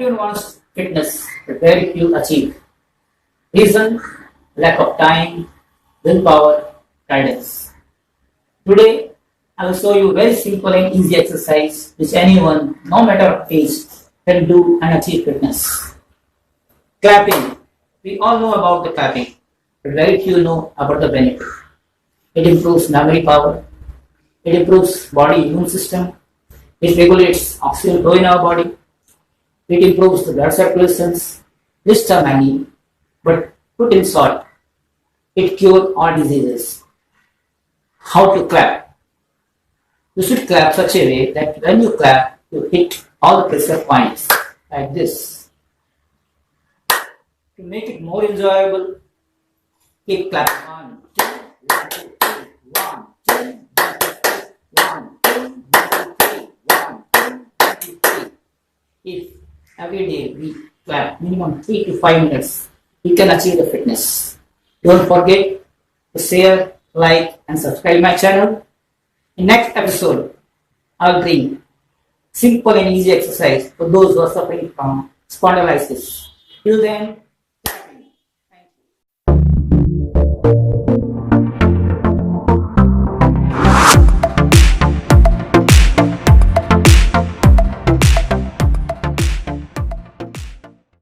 Everyone wants fitness, but very few achieve. Reason, lack of time, willpower, guidance. Today, I will show you very simple and easy exercise which anyone, no matter age, can do and achieve fitness. Clapping. We all know about the clapping, but very few know about the benefit. It improves memory power. It improves body immune system. It regulates oxygen flow in our body. It improves the blood circulations. Lists are many, but put in short, it cures all diseases. How to clap? You should clap such a way that when you clap, you hit all the pressure points like this. To make it more enjoyable, keep clapping. 1, 2, 1, 2, 1, 2, 1, 2, 3. If every day we clap minimum 3 to 5 minutes, we can achieve the fitness. Don't forget to share, like and subscribe my channel. In next episode, I'll bring simple and easy exercise for those who are suffering from spondylitis. Till then,